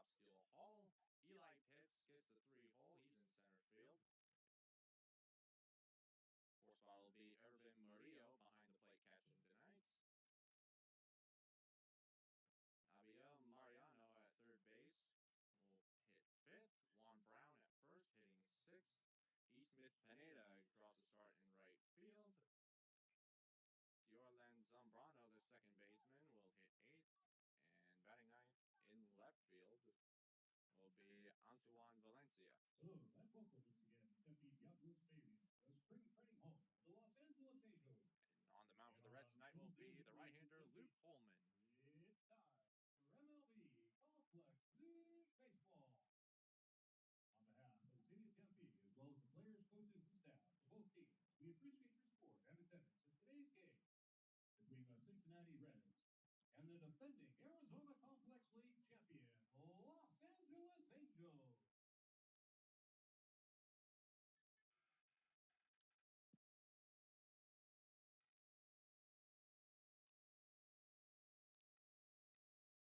leadoff steal hole. Eli Pitts gets the 3 hole. He's in center field. 4th spot will be Urban Murillo behind the plate catching tonight. Abiel Mariano at third base will hit 5th. Juan Brown at first, hitting 6th. E. Smith Pineda draws a start in right field. Diorlan Zambrano, the second baseman, will hit 8th. And batting 9th in left field will be Antoine Valencia. Hello and welcome once again to Tempe Diablo Stadium, the spring training home of the Los Angeles Angels. And on the mound for the Reds tonight will be the right-hander Luke Holman. It's time for MLB Complex League Baseball. On behalf of the city of Tempe, as well as the players, coaches, and staff of both teams, we appreciate your support and attendance in today's game between the Cincinnati Reds and the defending Arizona Complex League champion, Los Angeles Angels. PA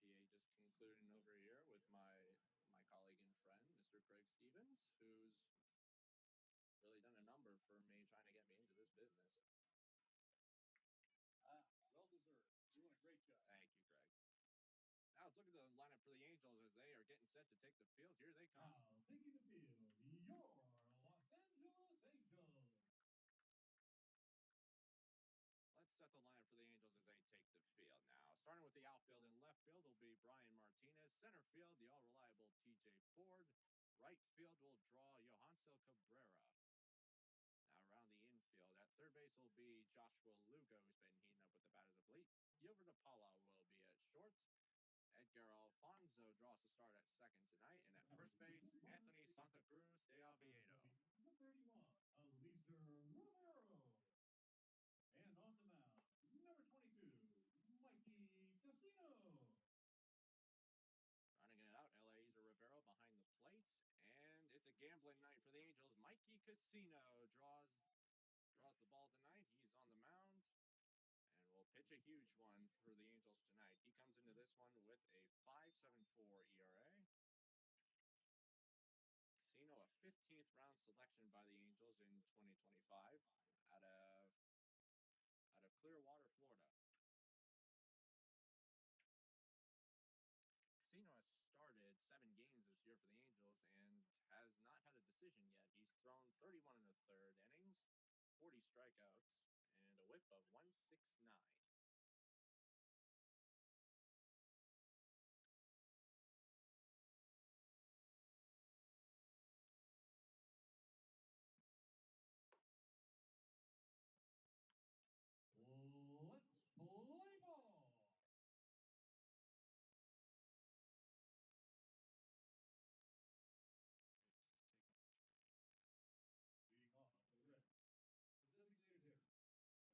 just concluding over here with my colleague and friend, Mr. Craig Stevens, who's really done a number for me trying to get me into this business. Well deserved. Doing a great job. Thank you, Craig. Now let's look at the lineup for the Angels as they are getting set to take the field. Here they come. Now taking the field, your Los Angeles Angels. Let's set the lineup for the Angels as they take the field now. Starting with the outfield and left field will be Brian Martinez. Center field, the all-reliable TJ Ford. Right field will draw Johansel Cabrera. Now around the infield, at third base will be Joshua Lugo, who's been heating up with the bat as of late. Gilbert Apala will be at short. Edgar Alfonso draws to start at second tonight. And at first base, Anthony Santa Cruz de Oviedo. Number 31, Alister Romero. And on the mound, number 22, Mikey Casino. Running it out, LA's Rivero behind the plate. And it's a gambling night for the Angels. Mikey Casino draws the ball tonight. He's on the mound. And will pitch a huge one for the Angels tonight. He comes into this one with a 5.74 ERA. Casino, a 15th round selection by the Angels in 2025 out of Clearwater, Florida. Casino has started 7 games this year for the Angels and has not had a decision yet. He's thrown 31 1/3 innings, 40 strikeouts, and a whip of 169. Let's play ball. Leading off for the Reds, the designated hitter, number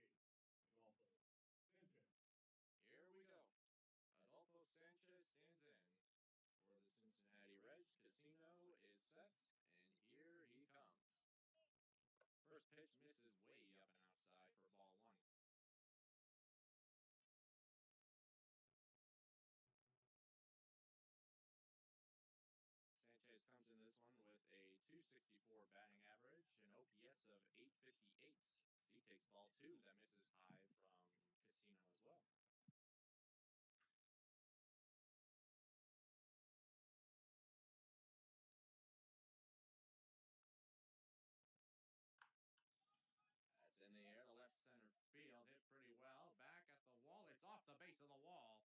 38, Adolfo Sanchez. Here we go. Adolfo Sanchez stands in for the Cincinnati Reds. Casino is set, and here he comes. First pitch misses way up and outside for ball 1. Sanchez comes in this one with a 264 batting average, an OPS of 858. So he takes ball 2 that misses high from Casino as well. That's in the air, the left center field, hit pretty well. Back at the wall, it's off the base of the wall.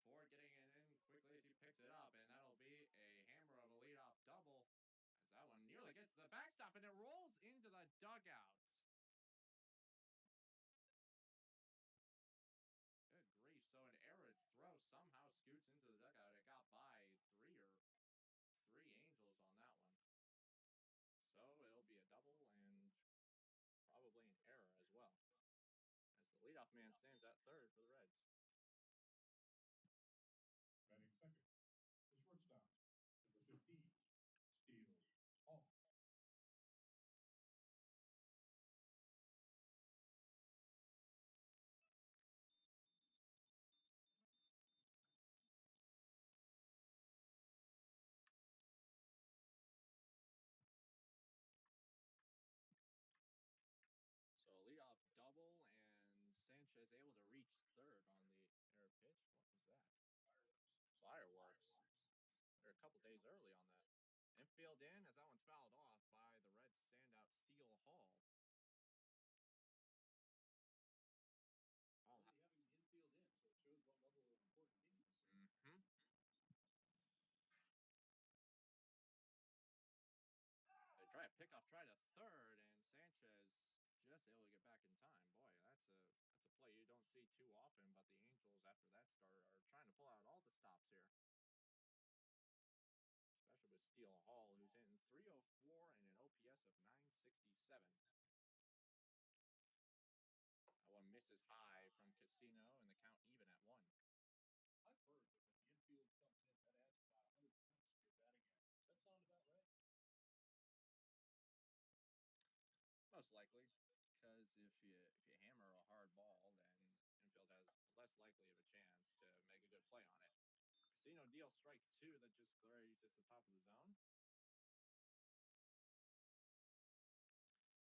Ford getting it in quickly as he picks it up, and that'll be a hammer of a leadoff double as that one nearly gets to the backstop, and it rolls into the dugout. Good grief. So an errant throw somehow scoots into the dugout. It got by three Angels on that one. So it'll be a double and probably an error as well, as the leadoff man stands at third for the Reds. Batting second, the shortstop, number 15, Steele Hall. bases early on that. Infield in as that one's fouled off by the Reds standout Steele Hall. Really having the infield in, so it shows what level of important he is. They try a pickoff, try to third, and Sanchez just able to get back in time. Boy, that's a play you don't see too often, but the Angels after that start are trying to pull out all the stops here. Especially with Steele Hall, who's hitting .304 and an OPS of .967. That one misses high from Casino, and the count even at 1. I've heard that when the infield comes in, that adds about 100 points to your batting average. Does that sound about right? Most likely, because if you hammer a hard ball, then infield has less likely of a chance to make a good play on it. Casino deals strike 2 that just grazes the top of the zone.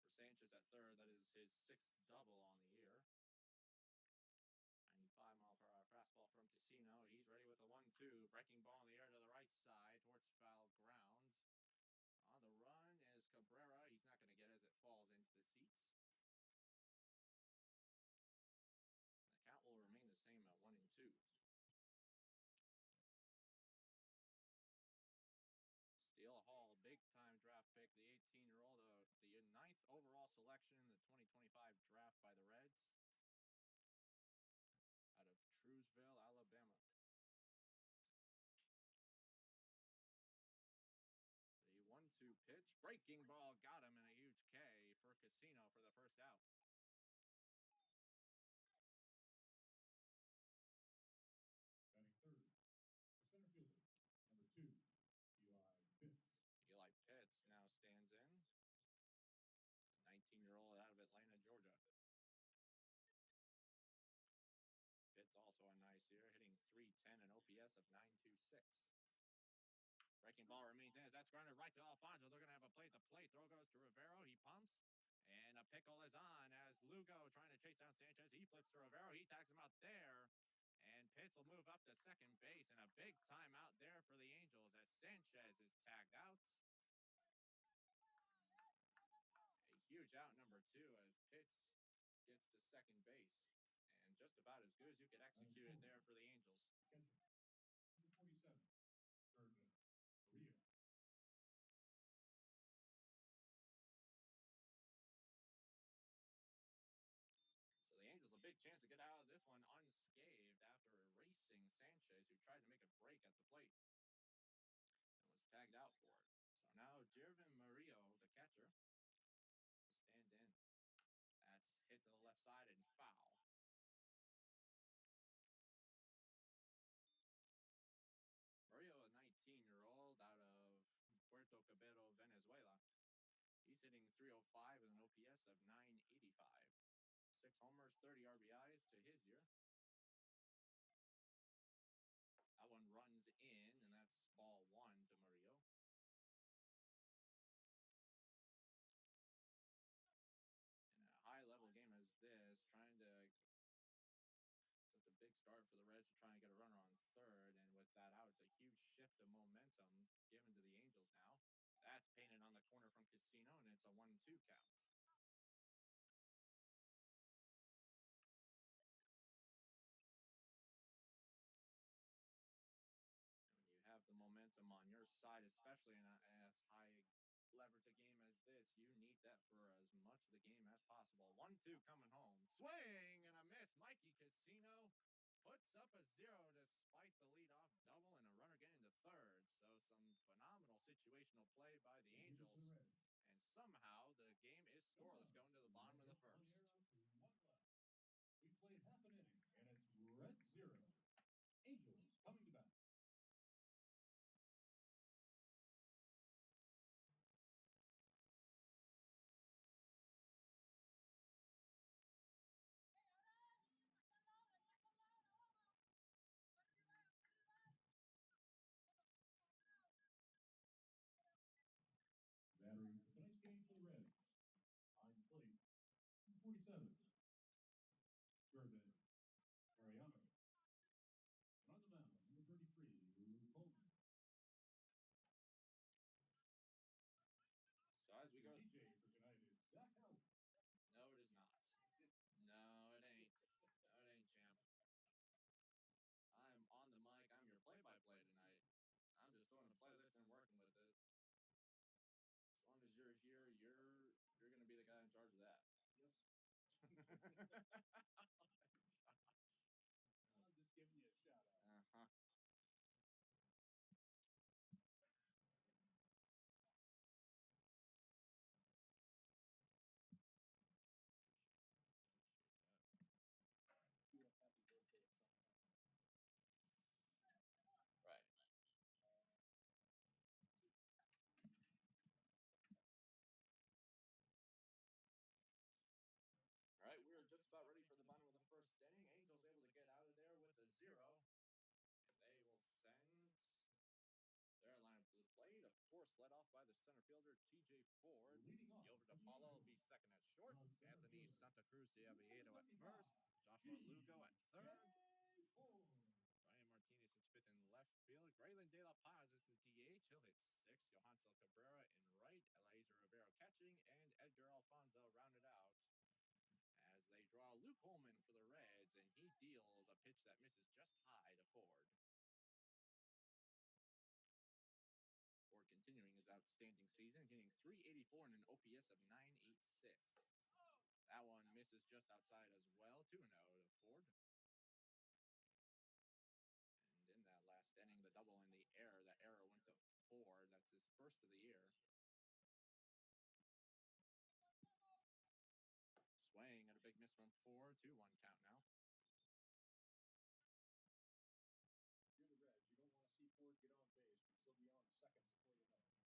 For Sanchez at third, that is his 6th double on the year. 95-mile-per-hour fastball from Casino. He's ready with a 1-2. Breaking ball in the air to the right side towards foul ground. On the run is Cabrera. He's not going to get as it falls into the seats. The count will remain the same at 1-2. Steele Hall, big-time draft pick, the 18-year-old, the 9th overall selection in the 2025 draft by the Reds. Out of Truesville, Alabama. The 1-2 pitch. Breaking ball got him in a huge K for Casino for the first out. Batting third, the center fielder, number 2, Eli Pitts. Eli Pitts now stands in. 19-year-old out of Atlanta, Georgia. Pitts also a nice year, hitting .310 and OPS of .926. Breaking ball remains in as that's grounded right to Alfonso. They're going to have a play at the plate. Throw goes to Rivero. He pumps. And a pickle is on as Lugo trying to chase down Sanchez. He flips to Rivero. He tags him out there. And Pitts will move up to second base. And a big timeout there for the Angels as Sanchez is tagged out. A huge out number 2 as Pitts gets to second base. And just about as good as you could execute it there for the Angels. Catcher, number 47, Gervin Maria. So the Angels a big chance to get out of this one unscathed after erasing Sanchez, who tried to make a break at the plate and was tagged out for it. So now Gervin Murillo, the catcher, will stand in. That's hit to the left side and foul. Murillo, a 19-year-old out of Puerto Cabello, Venezuela. He's hitting .305 with an OPS of .985. 6 homers, 30 RBIs to his year. That one runs in, and that's ball 1 to Murillo. In a high-level game as this, trying to such a big start for the Reds to try and get a runner on third, and with that out, it's a huge shift of momentum given to the Angels now. That's painted on the corner from Casino, and it's a 1-2 count. And when you have the momentum on your side, especially in as high leverage a game as this, you need that for as much of the game as possible. 1-2 coming home. Swing and a miss. Mikey Casino puts up a 0 despite the leadoff double and a runner getting to third. So some phenomenal situational play by the Angels. And somehow the game is scoreless going to the bottom of the first. We played half an inning, and it's Red 0. Angels coming to bat. Battering tonight's game for the Reds. On plate, I'm just giving you a shout out. Uh-huh. Do a happy birthday at some time. Right. All right, we're just about ready for the bottom of the first inning. Angels able to get out of there with a 0. And they will send their lineup to the plate. Of course, led off by the center fielder, TJ Ford. Leading off Gilbert for the DePaulo will be Angels, second at short. the center Anthony fielder, Santa Cruz de Aviedo at 75, first. Joshua Lugo at third. Ford. Ryan Martinez hits fifth in left field. Graylin De La Paz is the DH. He'll hit sixth. Johansel Cabrera in right. Eliezer Rivero catching. And Edgar Alfonso rounded out as they draw Luke Holman for the Reds, and he deals a pitch that misses just high to Ford. Ford continuing his outstanding season, hitting .384 and an OPS of .986. That one misses just outside as well, 2-0 to Ford. And in that last inning, the double in the error went to Ford. That's his first of the year. Swaying at a big miss from Ford, 2-1 count now. If you're the Reds, you don't want to see Ford get on base because he'll be on second before you know it.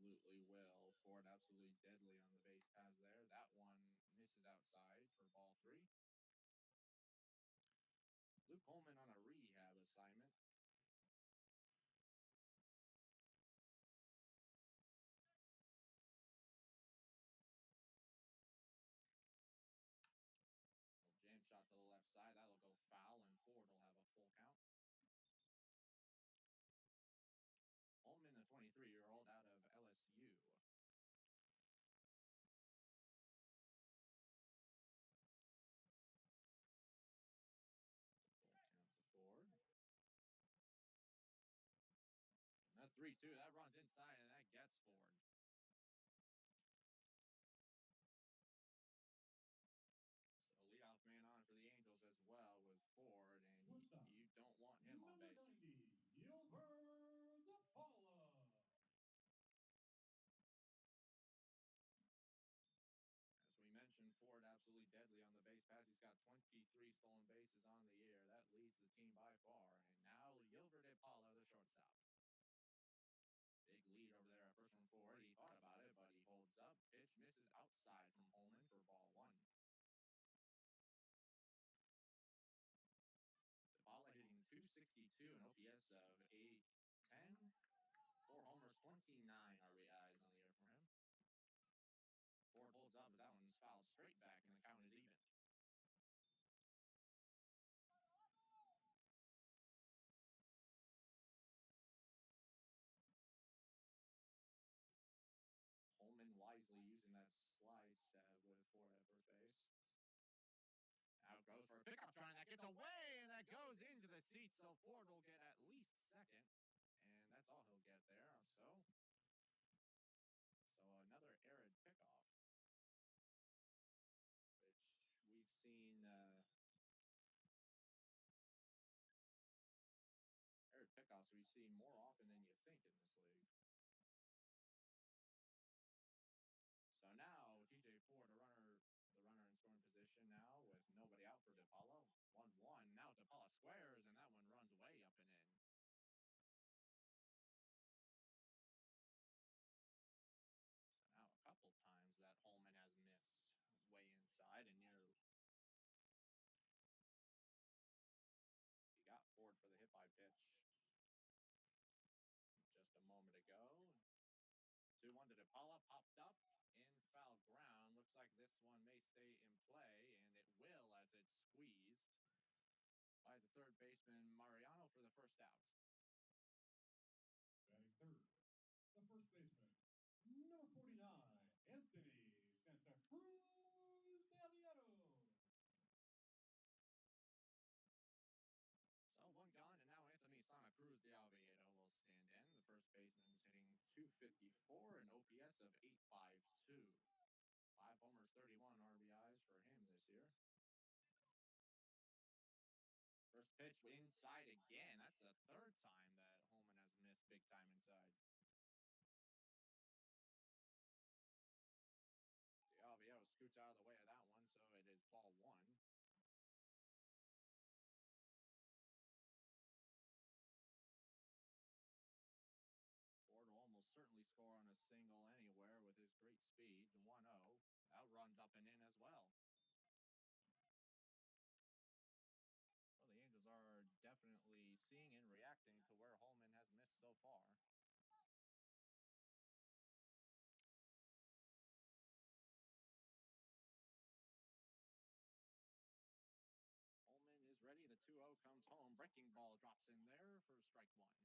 He absolutely will. Ford absolutely deadly on the base paths there. That one misses outside for ball 3. Luke Holman on a rehab assignment. Jam shot to the left side. That'll go foul, and Ford will have a full count. Holman, a 23-year-old out of LSU. Full count to Ford. And that 3-2, that runs inside, and that gets Ford. So leadoff man on for the Angels as well with Ford, and you don't want him on base. Number 90, Gilbert DePaulo. As we mentioned, Ford absolutely deadly on the base pass. He's got 23 stolen bases on the year. That leads the team by far. And now Gilbert DePaulo, the shortstop. Big lead over there at first from Ford. He thought about it, but he holds up. Pitch misses outside from Holman for ball 1. DePaulo hitting .262, an OPS of .810. 4 homers, 29 RBIs on the year for him. Ford holds up as that one's fouled straight back, and the count is even. Holman wisely using that slide stab with Ford at first base. Out goes for a pickup try, and that gets away, and that goes into the seats, so Ford will get at least second, and that's all he'll get there. So another arid pickoff, which we've seen arid pickoffs we've seen more often than you think in this league. So now TJ Ford, the runner in scoring position now with nobody out for DePaulo. 1-1. Now DePaulo squares, and that one runs way up and in. So now a couple times that Holman has missed way inside and near. He got Ford for the hit by pitch just a moment ago. 2-1 to DePaulo, popped up in foul ground. Looks like this one may stay in play, and it will as it's squeezed by the third baseman Mariano for the first out. Batting third, the first baseman, number 49, Anthony Santa Cruz de Aviedo. So one gone, and now Anthony Santa Cruz de Aviedo will stand in. The first baseman is hitting .254, an OPS of .852. 5 homers, 31 RBIs for him this year. Pitch inside again. That's the third time that Holman has missed big time inside. Diablo scoots out of the way of that one, so it is ball one. Ford will almost certainly score on a single anywhere with his great speed. 1-0. That runs up and in as well. Well, the Angels are definitely seeing and reacting to where Holman has missed so far. Holman is ready. The 2-0 comes home. Breaking ball drops in there for strike one.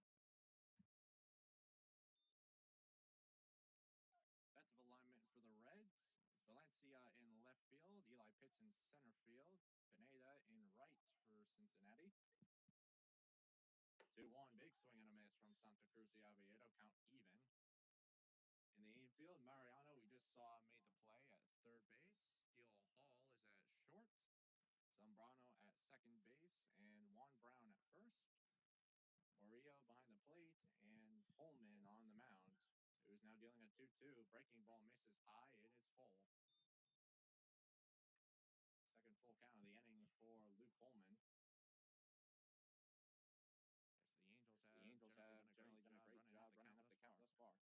Defensive alignment for the Reds. Valencia in left field. Eli Pitts in center field. Pineda in right for Cincinnati. 2-1, big swing and a miss from Santa Cruz de Oviedo, count even. In the infield, Mariano, we just saw, made the play at third base. Steele Hall is at short. Zambrano at second base, and Juan Brown at first. Murillo behind the plate, and Holman on the mound, who's now dealing a 2-2. Breaking ball misses high. It is full. Second full count of the inning for Luke Holman. Yes, the Angels have generally done a great job running up the count thus far.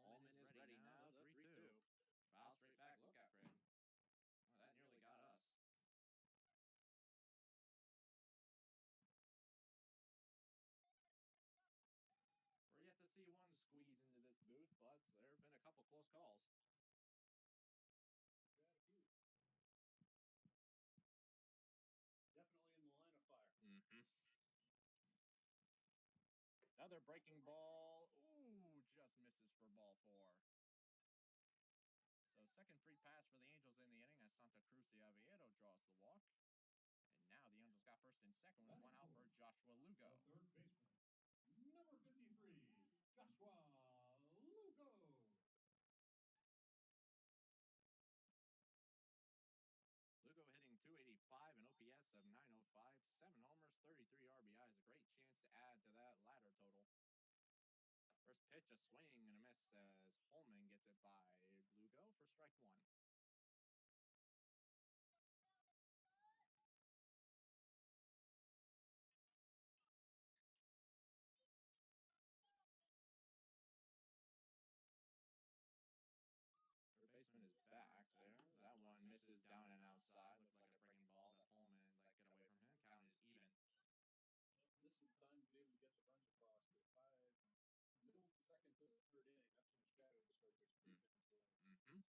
Holman is ready now, the 3-2. Foul straight back, look out, Craig. Well, that nearly got us. We're yet to see one squeeze into this booth, but there have been a couple close calls. We've had a few. Definitely in the line of fire. Another breaking ball. Ooh, just misses for ball four. So second free pass for the Angels in the inning as Santa Cruz de Oviedo draws the walk. And now the Angels got first and second with one out for Joshua Lugo. The third baseman, number 53, Joshua Lugo. Lugo hitting .285, an OPS of .905, 7 homers, 33 RBIs. A great chance to add to that latter total. First pitch, a swing and a miss as Holman gets it by Lugo for strike one. Third baseman is back there. That one misses down and outside. Looked like a breaking ball that Holman let get away from him. Count is even. This is the time to be able to get the runs across. Because by middle of the second to the third inning, that's when Shadow will start to creep into play.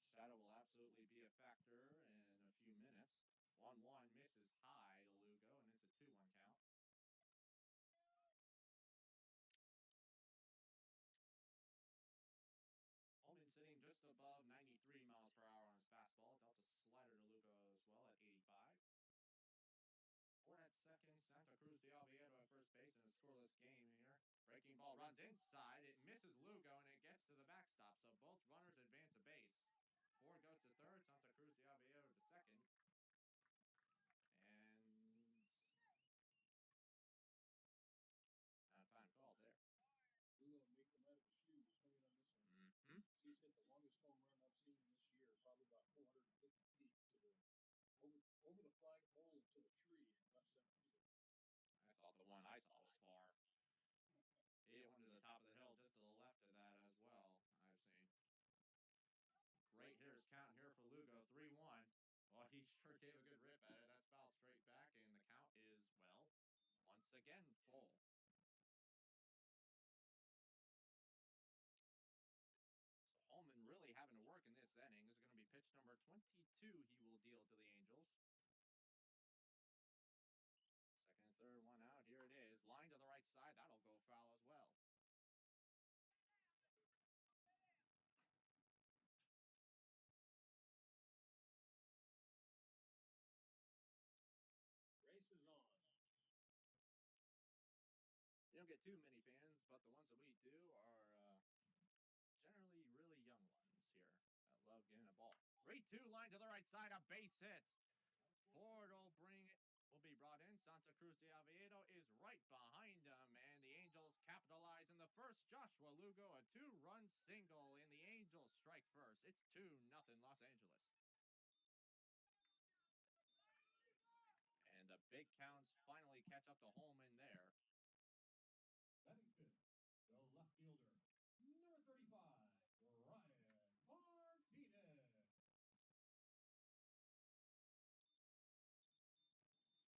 Shadow will absolutely be a factor in a few minutes. 1-1 misses high to Lugo, and it's a 2-1 count. Holman sitting just above 93 miles per hour on his fastball. Dealt a slider to Lugo as well at 85. Ford at second, Santa Cruz de Oviedo at first base in a scoreless game here. Breaking ball runs inside. It misses Lugo, and it gets to the backstop. So both runners advance a base. Ford goes to third, Santa Cruz de Oviedo to second. And time called there. Lugo make them out of his shoes swinging on this one. He's hit the longest home run I've seen this year, probably about 450 feet to the over the flagpole and to the tree in left center field. I thought the one I saw was far. He hit one to the top of the hill just to the left of that as well, I've seen. Great hitters count here for Lugo, 3-1. Well, he sure gave a good rip at it. That's fouled straight back, and the count is, well, once again full. So Holman really having to work in this inning. This is going to be pitch number 22 he will deal to the Angels. Second and third, one out. Here it is. Line to the right side. That'll go foul as well. Race is on. You don't get too many fans, but the ones that we do are generally really young ones here that love getting a 2 line to the right side, a base hit. Ford will be brought in. Santa Cruz de Oviedo is right behind him, and the Angels capitalize in the first. Joshua Lugo, a 2-run single, and the Angels strike first. It's 2-0 Los Angeles. And the big counts finally catch up to Holman there. Batting fifth, the left fielder, number 35, Ryan Martinez.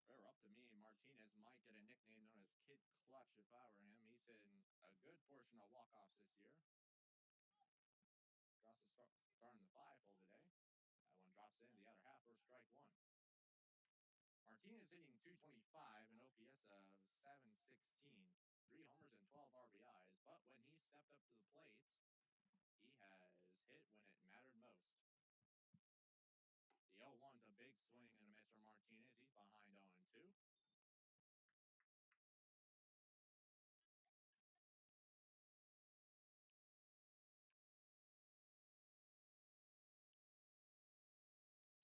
Fair up to me, Martinez might get a nickname known as Kid Clutch if I were him. He's in a good portion of walk-offs this year. Drops the start in the 5-hole today. That one drops in the other half for strike 1. Martinez hitting .225, an OPS of .716, 3 homers and 12 RBIs. But when he stepped up to the plate, he has hit when it mattered most. The 0-1's a big swing and a miss for Martinez. He's behind 0-2.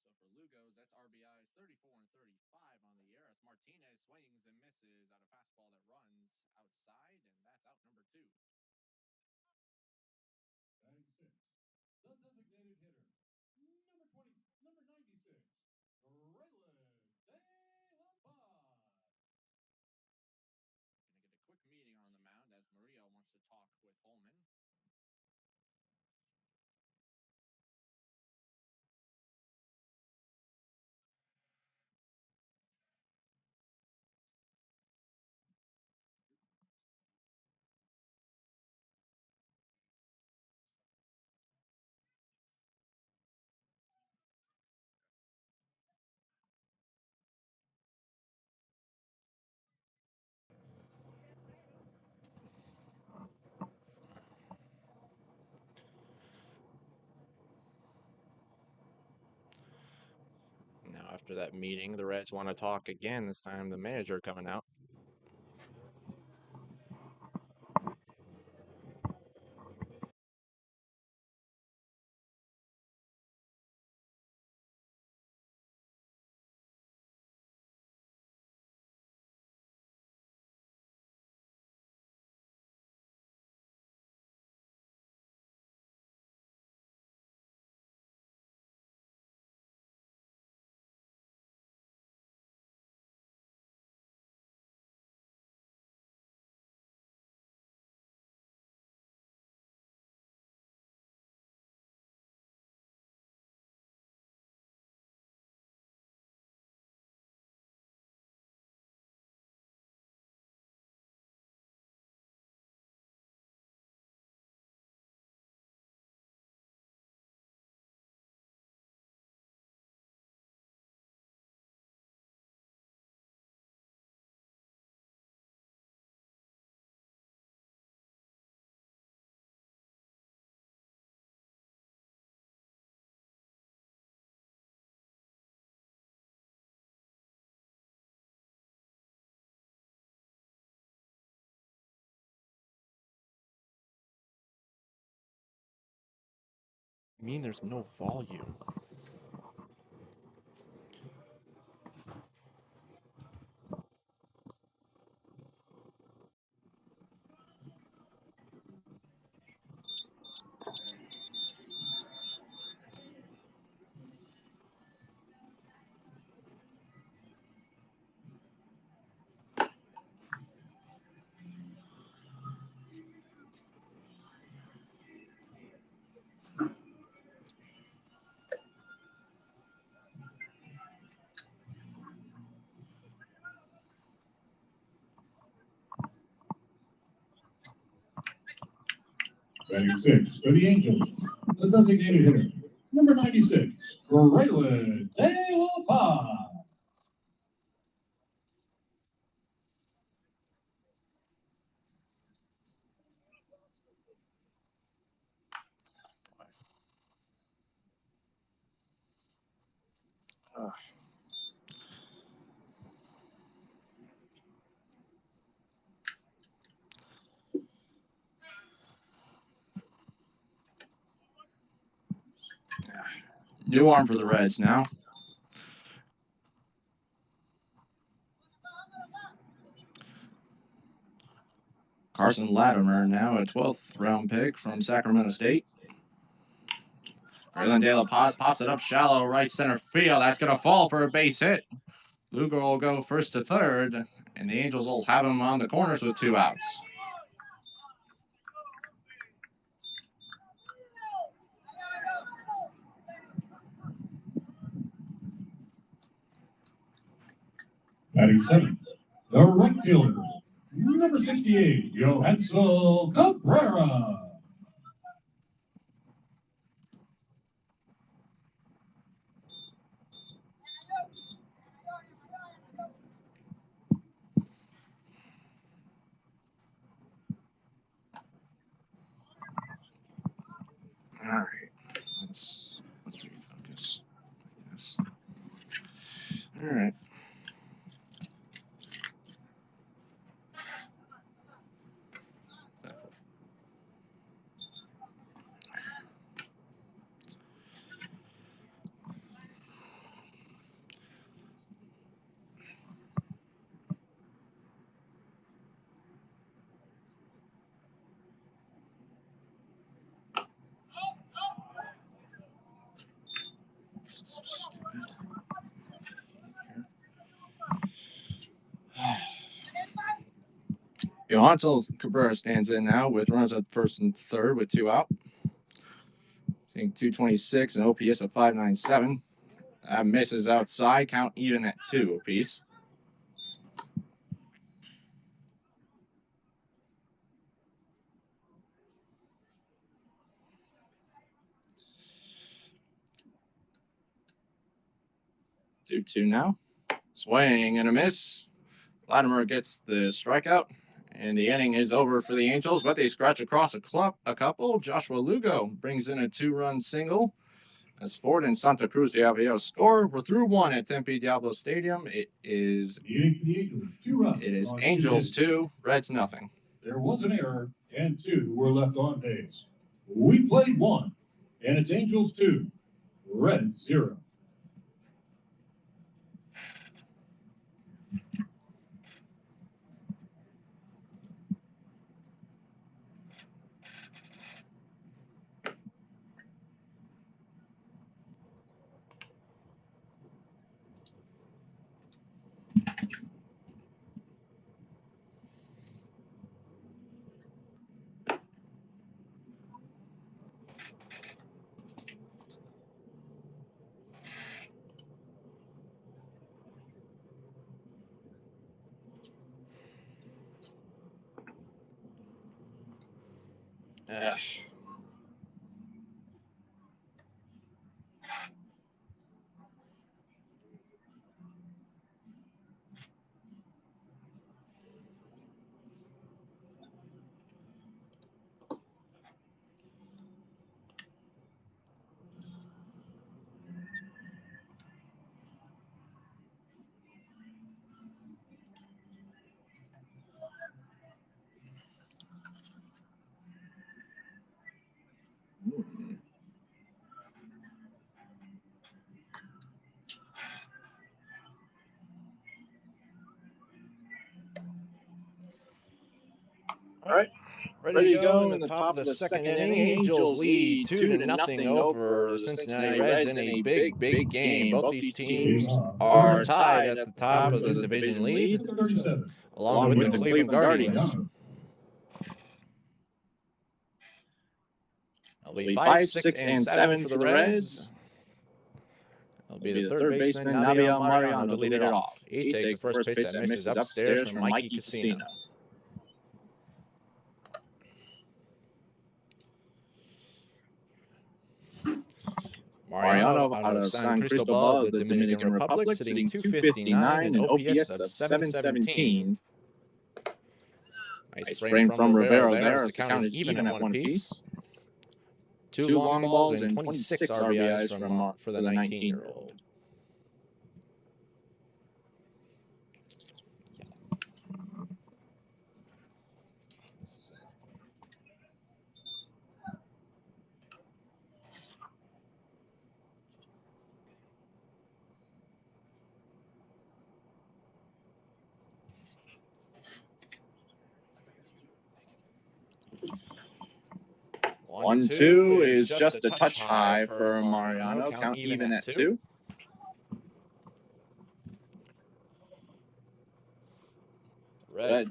So for Lugos, that's RBIs 34 and 35 on the year as Martinez swings and misses at a fastball that runs outside, and that's out number 2. Batting sixth, the designated hitter, number 96, Raylan De La Paz. Going to get a quick meeting on the mound as Murillo wants to talk with Holman. Now, after that meeting, the Reds want to talk again. This time, the manager coming out. I mean, there's no volume. Batting sixth for the Angels, the designated hitter, number 96, Raylan De La Paz. New arm for the Reds now. Carson Latimer, now a 12th round pick from Sacramento State. Braylon De La Paz pops it up shallow right center field. That's going to fall for a base hit. Luger will go first to third, and the Angels will have him on the corners with 2 outs. Batting 7th, the right fielder, number 68, Johansel Cabrera. All right, let's refocus, I guess. All right. Johansel Cabrera stands in now with runners at first and third with 2 out. Seeing 226 and OPS of 597. That misses outside, count even at 2 apiece. Two now. Swing and a miss. Latimer gets the strikeout, and the inning is over for the Angels, but they scratch across a couple. Joshua Lugo brings in a 2-run single. As Ford and Santa Cruz de Avila score, we're through 1 at Tempe Diablo Stadium. It is Angels 2, Reds nothing. There was an error, and 2 were left on base. We played 1, and it's Angels 2, Reds 0. All right. Ready to go in the top of the second inning. Angels lead 2-0 over the Cincinnati Reds in a big game. Both these teams are tied at the top of the division lead, along with the Cleveland Guardians. It'll be 5, 6, and 7 for the Reds. It'll be the third baseman, Nabil Mariano, to lead it off. He takes the first pitch that misses upstairs from Mikey Casino. Mariano out of San Cristobal of the Dominican Republic, sitting 259 and OPS of 717. Nice frame from Rivero there, as the count is even at 1 apiece. 2 long balls and 26 RBIs for the 19-year-old. 1-2 is just a touch high for Mariano. Count even at 2. Red.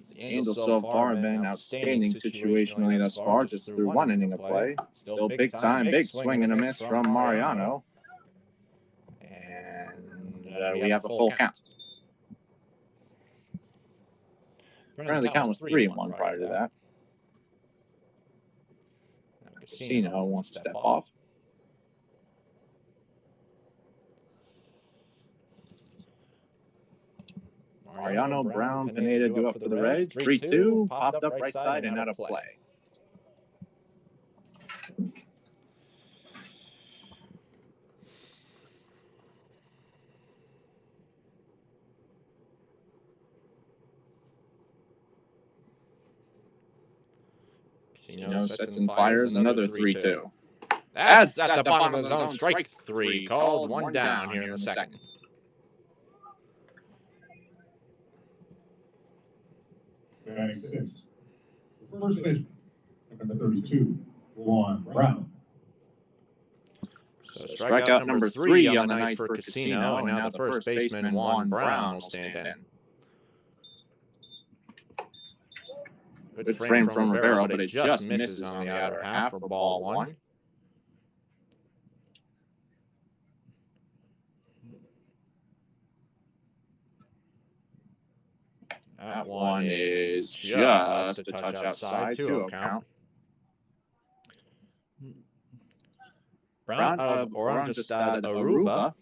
The Angels so far have been outstanding situationally thus far, just through 1 inning of play. Still big time, big swing and a miss from Mariano. And we have a full count. Apparently the count was 3-1 prior to that. Casino wants to step off. Mariano, Brown, Pineda do up for the Reds. 3-2, popped up right side and out of play. Casino sets and fires another 3-2. That's at the bottom of the zone. Strike 3. Called 1 down here in the second. Batting 6. The first baseman, number 32, Juan Brown. So strikeout number 3 on the night for Casino, and now the first baseman, Juan Brown, will stand in. Good frame from Rivera, but it just misses on the outer half for ball 1. That one is just a touch outside, 2-0 count. Brown of Oranjestad, Aruba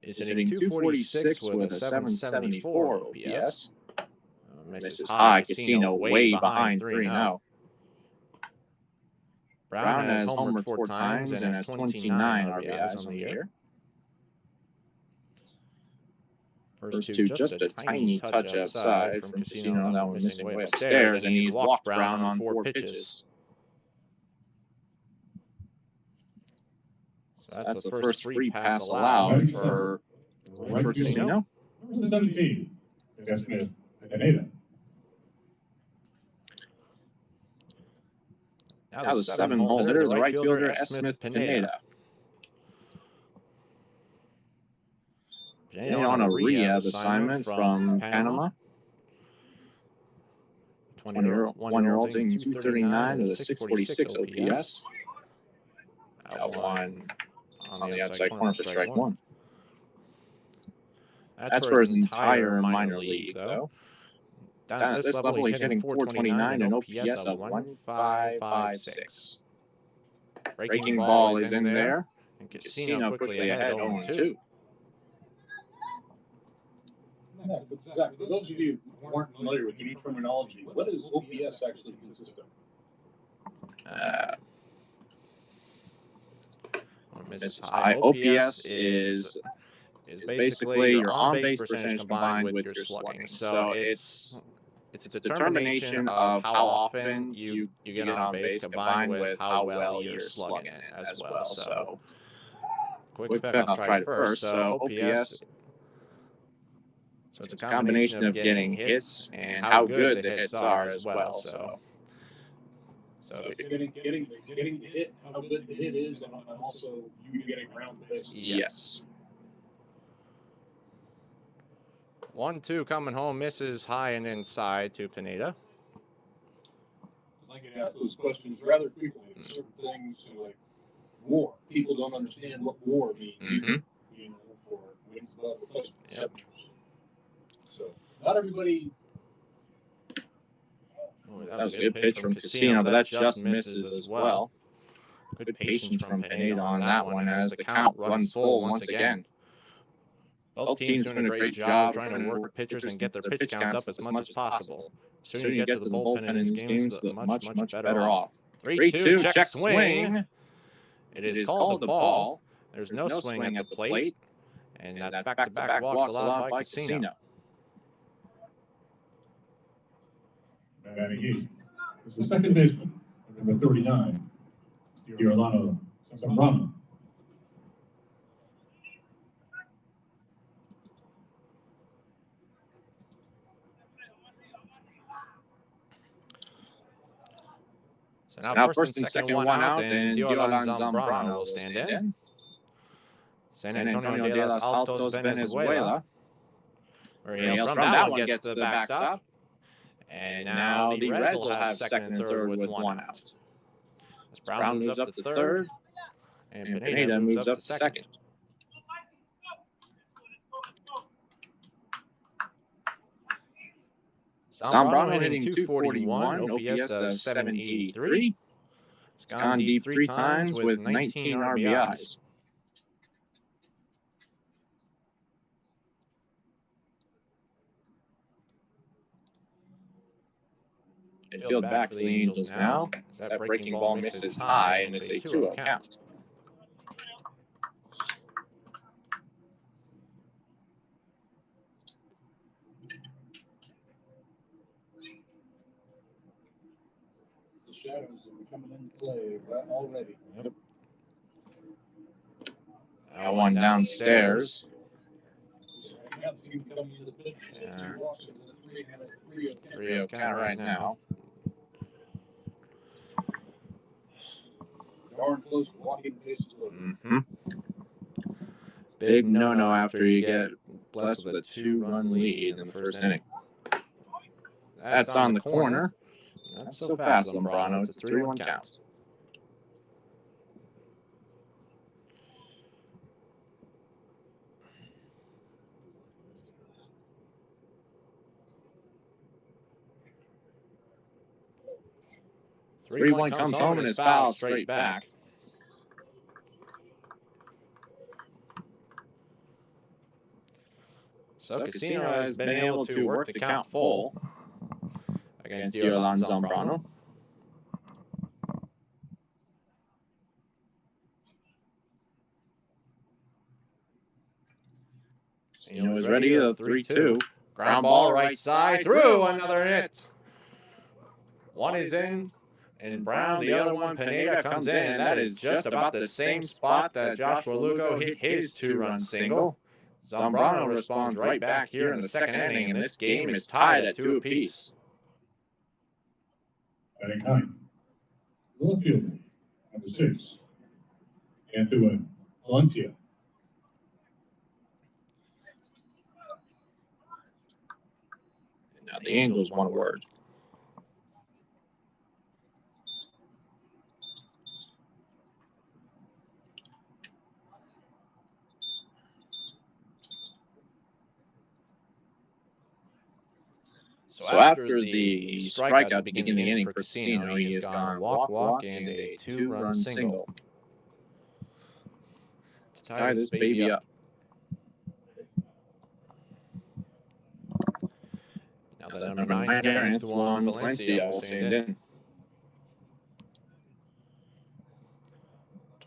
is hitting .246 with a .774 OPS. Misses high. Casino way behind 3-0. Brown has homered 4 times and has 29 RBIs on the year. First 2 just a tiny touch outside from Casino. That one missing way upstairs, and he's walked Brown on 4 pitches. So that's the first free pass allowed for Casino. Number 17, Smith, Pineda. Now the 7-hole hitter, the right fielder, Smith Pineda. Pineda on a rehab assignment from Panama. 21-year-old hitting .239 with a .646 OPS. That one on the outside corner for strike 1. That's for his entire minor league, though. Down at this level, he's hitting .429 and OPS of .1556. Breaking ball is in there, and Casino quickly ahead 0-2. Zach, for those of you who aren't familiar with any terminology, what does OPS actually consist of? Misses high. OPS is basically your on-base percentage combined with your slugging. So it's a determination of how often you get on base combined with how well you're slugging it as well. So quick pick, I'll try it first. So OPS, so it's a combination of getting hits and how good the hits are as well. So if you're getting the hit, how good the hit is, and also you getting around the base. Yes. 1-2 coming home, misses high and inside to Pineda. I get asked those questions rather frequently. Certain things like war. People don't understand what war means. You know, for wins above replacements. Yep. So not everybody. That was a good pitch from Casino, but that just misses as well. Good patience from Pineda on that one as the count runs full once again. Both teams doing a great job trying to work pitchers and get their pitch counts up as much as possible. The sooner you get to the bullpen in these games, the much better off. 3-2, check swing. It is called a ball. There's no swing at the plate. And that's back-to-back walks allowed by Casino. Batting 8. The second baseman, number 39, Diablo Zambrano. So now first and second one out, and Diolan Zambrano will stand in. San Antonio de los Altos, Venezuela. Where he hails from, that one gets the backstop. And now the Reds will have second and third with one out. As Brown moves up to third, and Pineda moves up to second. Zambrano hitting .241, OPS of .783. It's gone deep 3 times with 19 RBIs. Infield back for the Angels now. That breaking ball misses high, and it's a 2-0 count. The shadows are coming into play already. Yep. Now one downstairs. Yeah. 3-0 count right now. Darn close to walking bases loaded. Big no-no after you get blessed with a 2-run lead in the first inning. That's on the corner. Not so fast, Zambrano. It's a 3-1 count. Three one comes home and is fouled straight back. So Casino has been able to work the count full against Diolan Zambrano. Casino is ready, the 3-2. Ground ball right side, through, another hit. One is in, and Brown, the other one, Pineda, comes in, and that is just about the same spot that Joshua Lugo hit his 2-run single. Zambrano responds right back here in the second inning, and this game is tied at 2 apiece. Batting ninth, left fielder, number 6, Anthony Valencia. Now the Angels want a word. So after the strikeout to begin the inning for Casino, he has gone walk, and a 2-run single to tie this baby up. Now the number 9 hitter, Anthony Valencia, will stand in.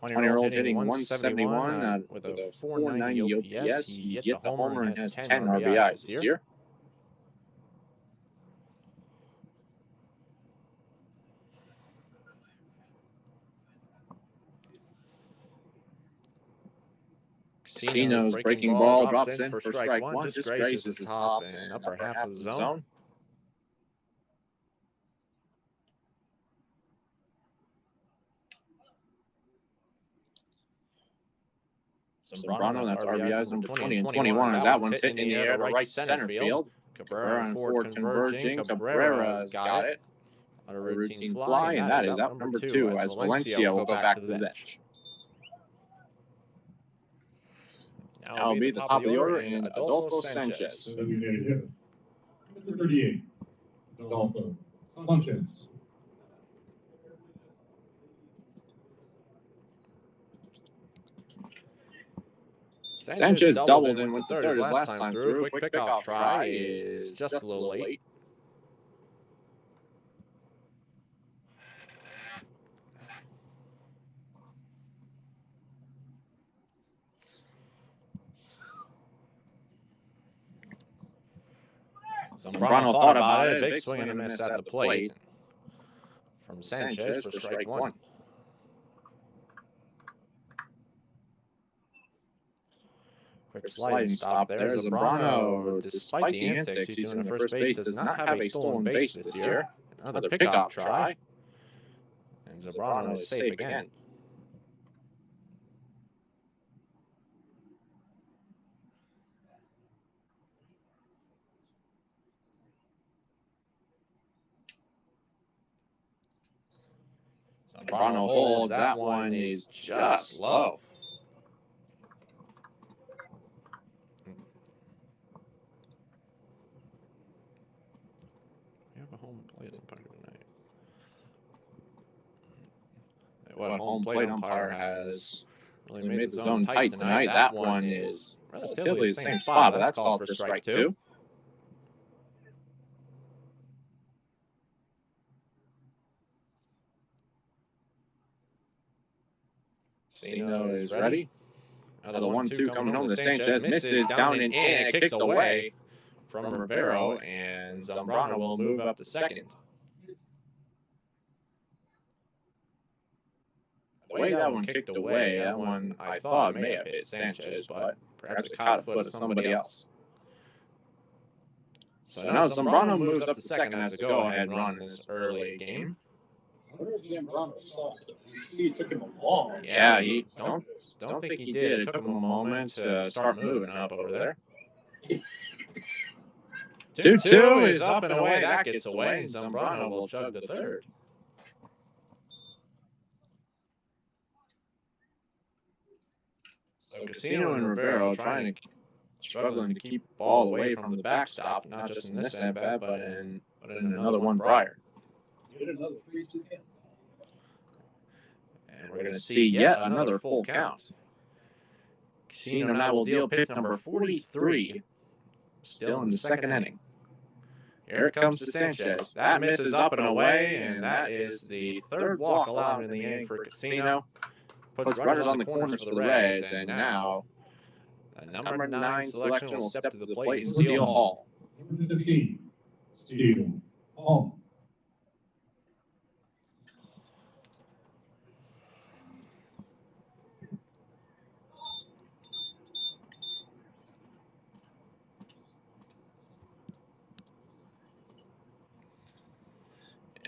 20-year-old hitting 171 with a 490 OPS. He's yet to homer and has 10 RBIs this year. Casino's breaking ball drops in for strike one, just graces the top and upper half of the zone. Zambrano, that's RBIs number 20 and 21, as that one's hit in the air to right center field. Cabrera and Ford converging. Cabrera's got it on a routine fly, and that is out number 2, as Valencia will go back to the bench. Now will be at the top of the order in Adolfo Sanchez. Designated hitter, number 38, Adolfo Sanchez. Sanchez doubled in with the third his last time through. Quick pickoff try is just a little late. Zambrano thought about it. Big swing and a miss at the plate from Sanchez for strike one. Quick sliding stop there. Zambrano, despite the antics he's doing at first base, does not have a stolen base this year. Another pickoff try. and Zambrano is safe again. Zambrano holds. That one is just low. We have a home plate umpire tonight. What home plate umpire has really made the zone tight tonight. That one is relatively the same spot, but that's called for strike two. Casino is ready. Now the 1-2 coming home to Sanchez, misses down and in, it kicks away from Rivero, and Zambrano will move up to second. The way that one kicked away, that one I thought may have hit Sanchez, but perhaps it caught a foot of somebody else. So now Zambrano moves up to second as a go-ahead run in this early game. I wonder if Zambrano saw it. You see, it took him a long. Yeah, he don't think he did. It took him a moment to start moving up over there. 2-2 is up and away. That gets away, and Zambrano will chug the third. So Casino and Rivero struggling to keep the ball away from the backstop, not just in this at-bat, but in another one prior. Get another 3-2 count. And we're going to see yet another full count. Casino now will deal pitch number 43, still in the second inning. Here it comes to Sanchez. That misses up and away, and that is the third walk allowed in the inning for Casino. Puts runners on the corners for the Reds, and now a number 9 selection will step to the plate and steal Hall. Number 15, Steele Hall.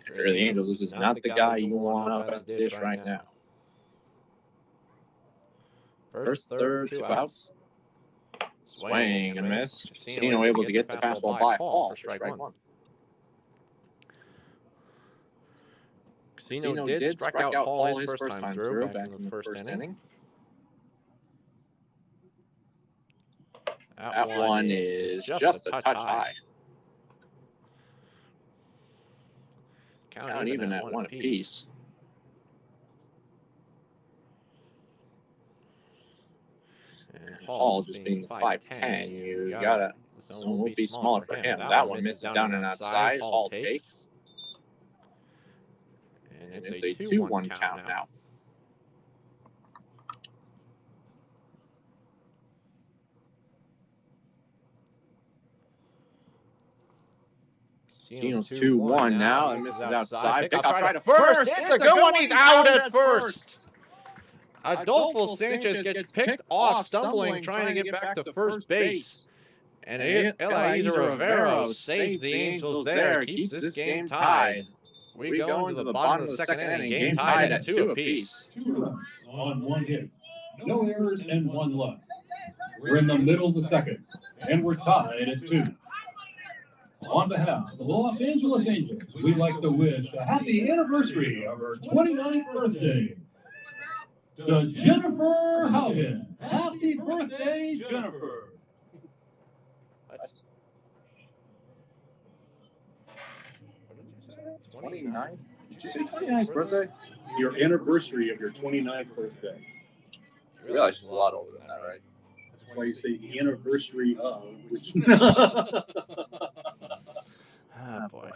For the Angels, this is not the guy you want up at the dish right now. First, third, 2 outs. Swing and a miss. Casino able to get the fastball by Hall for strike one. Casino did strike out Hall his first time through back in the first inning. That one is just a touch high. Count even at one apiece. And Hall just being 5'10", you gotta, the zone will be smaller for him. That one misses down and outside. Hall takes. And it's a 2-1 count now. Casino's 2-1 now. And misses outside. Pickoff try to first. It's a good one. He's out at first. Adolfo Sanchez gets picked off, stumbling, trying to get back to first base. And Eliezer Rivero saves the Angels there, keeps this game tied. We go into the bottom of the second inning, game tied at 2 apiece. 2 runs on 1 hit. No errors and 1 left. We're in the middle of the second, and we're tied at 2. On behalf of the Los Angeles Angels, we'd like to wish a happy anniversary of her 29th birthday to Jennifer Haugen. Happy birthday, Jennifer. 29th? Did you say 29th birthday? Your anniversary of your 29th birthday. You realize she's a lot older than that, right? That's why you say the anniversary of, which... Ah, boy.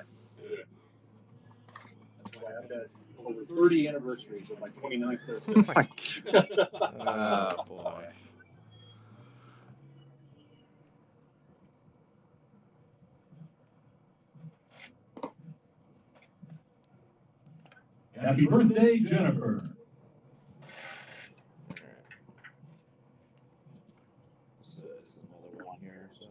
That's why I've had over 30 anniversaries of my 29th birthday. Oh, boy. Happy birthday, Jennifer. This is another one here, so.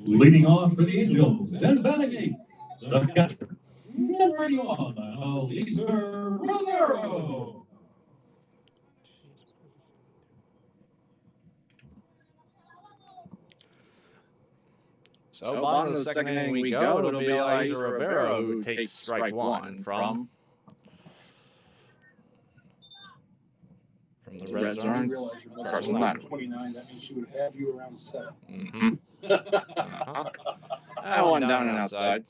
Leading off for the Angels and batting eighth, the catcher, number 81, Eliezer Rivero. So bottom of the second inning we go. It'll be Eliezer Rivero who takes strike one from the red zone. Carson Latimer. 29. That means she would have had you around 7. Mm-hmm. One down and outside.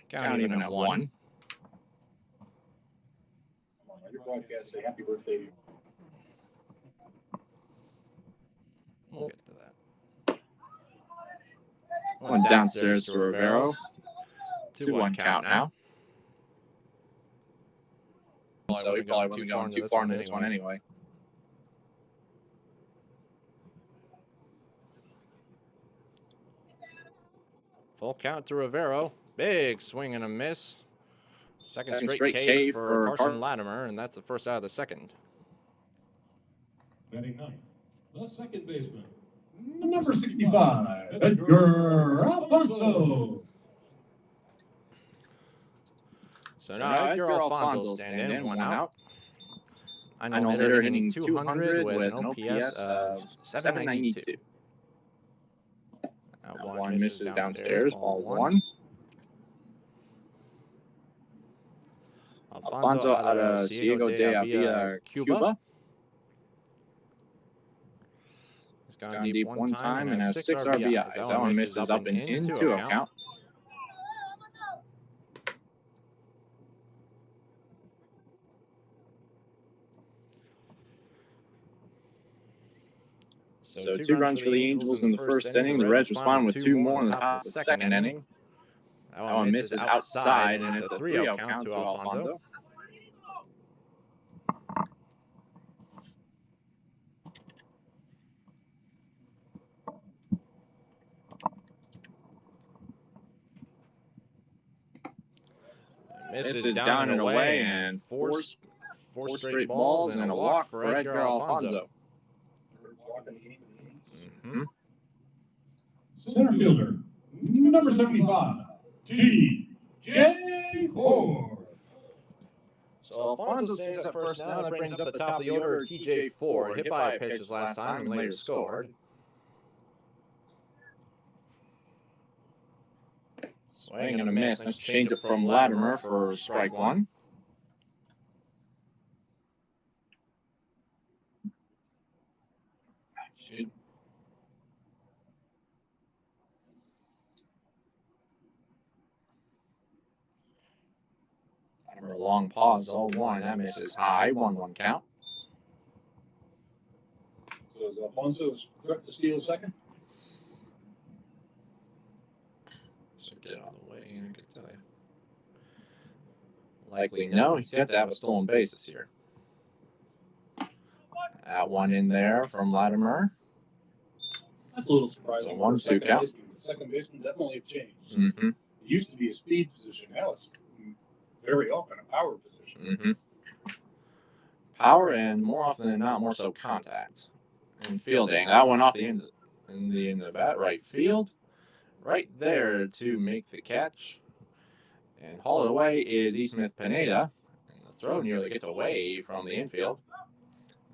Count even at 1. Your broadcast say happy birthday to you. We'll get to that. One downstairs to Rivero. 2-1 count now. So he probably wasn't going too far into this one anyway. Full count to Rivero. Big swing and a miss. Second straight K for Carson Latimer, and that's the first out of the second. Batting ninth, the second baseman, number 65, Edgar Alfonso. So now Edgar Alfonso stand in, 1 out. I know hitter hitting 200 with an OPS of 792. That one misses downstairs, ball 1. Alfonso out of Ciego de Avila, Cuba. He's gone deep one time and has 6 RBIs. That one misses up and into a count. So 2 runs for the Angels in the first inning. The Reds respond with 2 more in the top of the second inning. That one misses outside, and it's a 3-0 count to Alfonso. Misses down and away, and four straight balls and a walk for Edgar Alfonso. Center fielder, number 75, T.J. Ford. So Alfonso stands at first now. That brings up the top of the order T.J. Ford. Hit by a pitch his last time and later scored. Swing and a miss. Nice change up from Latimer for strike 1. Latimer long pause, 0-1. That misses high, 1-1 count. So is Alfonso correct to steal second? So get out of the way, I can tell you. Likely no. He's yet to have a stolen base this year. That one in there from Latimer. That's a little surprising. 1-2 count. Second baseman definitely have changed. Mm-hmm. It used to be a speed position. Now it's very often a power position. Mm-hmm. Power, and more often than not, more so contact and fielding. That one off the end of the bat, right field. Right there to make the catch. And haul it away is E. Smith Pineda. And the throw nearly gets away from the infield.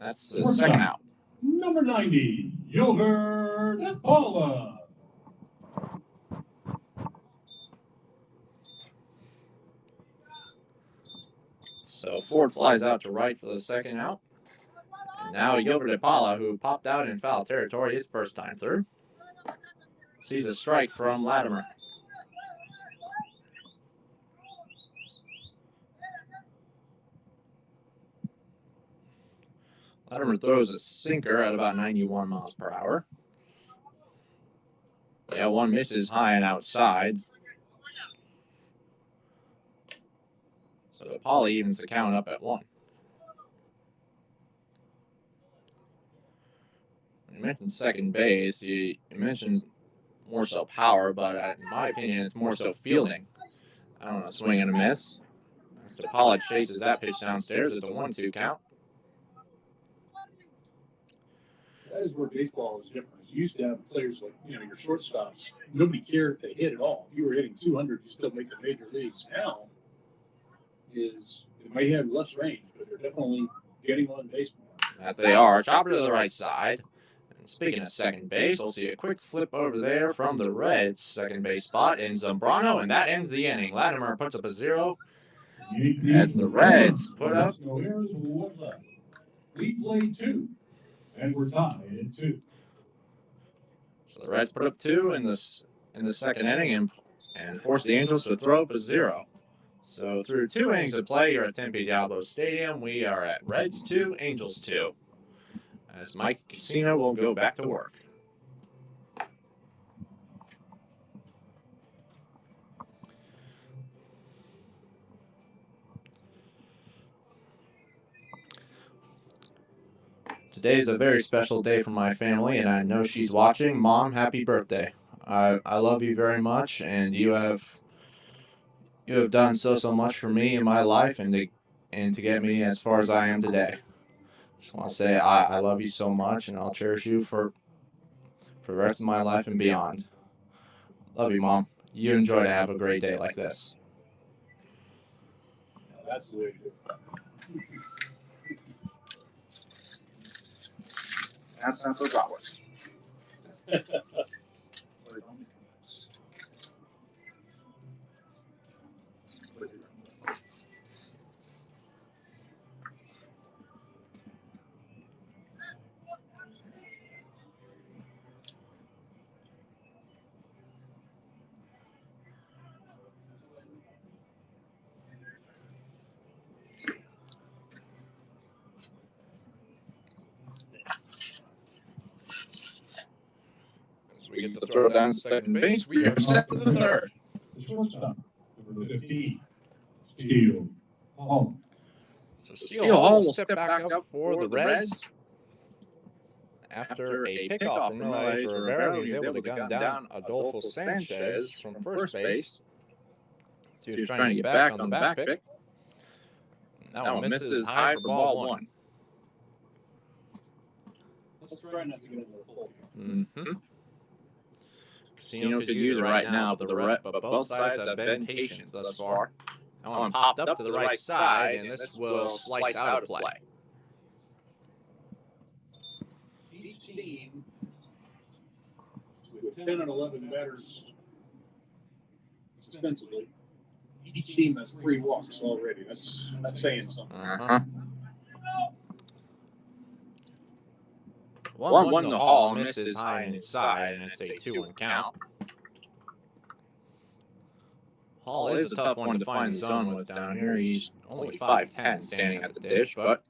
That's the second out. Number 90, Gilbert Paula. So Ford flies out to right for the second out. And now Gilbert Ipala, who popped out in foul territory his first time through, sees a strike from Latimer. Latimer throws a sinker at about 91 miles per hour. Yeah, one misses high and outside. So Ipala evens the count up at 1. You mentioned second base. You mentioned more so power, but in my opinion, it's more so fielding. I don't know, swing and a miss. So Ipala chases that pitch downstairs. It's a 1-2 count. That is where baseball is different. You used to have players like, your shortstops. Nobody cared if they hit at all. If you were hitting 200, you still make the major leagues. Now they may have less range, but they're definitely getting on base more. That they are. Chopper to the right side. And speaking of second base, we'll see a quick flip over there from the Reds' second base spot in Zambrano, and that ends the inning. Latimer puts up a 0 as the Reds put up. No errors, one left. We played 2, and we're tied at 2. So the Reds put up 2 in the second inning and forced the Angels to throw up a 0. So through 2 innings of play here at Tempe Diablo Stadium, we are at Reds 2, Angels 2. As Mike Casino will go back to work. Today is a very special day for my family, and I know she's watching. Mom, happy birthday. I love you very much, and you have done so much for me in my life and to get me as far as I am today. Just want to say I love you so much, and I'll cherish you for the rest of my life and beyond. Love you, Mom. You enjoy to have a great day like this. That's the way to do it. That's not so flowers. We get the throw down to second base. We are set for the third. The shortstop, number 15, Steele Hall. So Steele Hall will step back up for the Reds. After a pickoff from Milays Rivera, he was able to gun down Adolfo Sanchez from first base. So he was trying to get back on the back pick. That one misses high for ball 1. Let's try not to get into the full. Casino could use it right now, but both sides have been patient thus far. That one popped up to the right side, and this will slice out of play. Each team with 10 and 11 batters offensively, each team has 3 walks already. That's saying something. 1-1 to Hall, misses high and inside, and it's a 2-1 count. Hall is a tough one to find the zone with down here. He's only 5'10", standing at the dish, but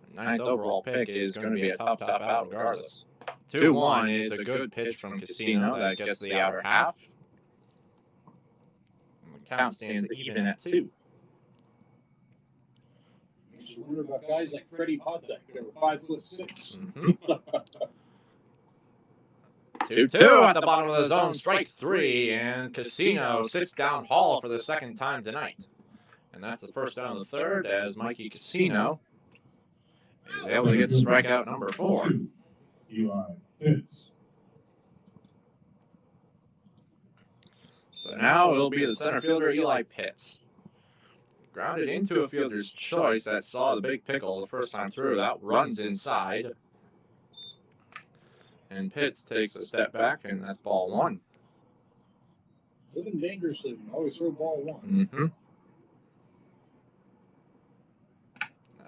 the 9th overall pick is going to be a tough out regardless. 2-1 is a good pitch from Casino that gets the outer half. And the count stands even at 2. You should wonder about guys like Freddie Potek. They were 5'6". 2-2 at the bottom of the zone, strike 3, and Casino sits down Hall for the second time tonight. And that's the first down of the third as Mikey Casino is able to get strikeout number 4. Eli Pitts. So now it'll be the center fielder Eli Pitts. Grounded into a fielder's choice that saw the big pickle the first time through. That runs inside. And Pitts takes a step back, and that's ball 1. Living dangerously, always throw ball 1.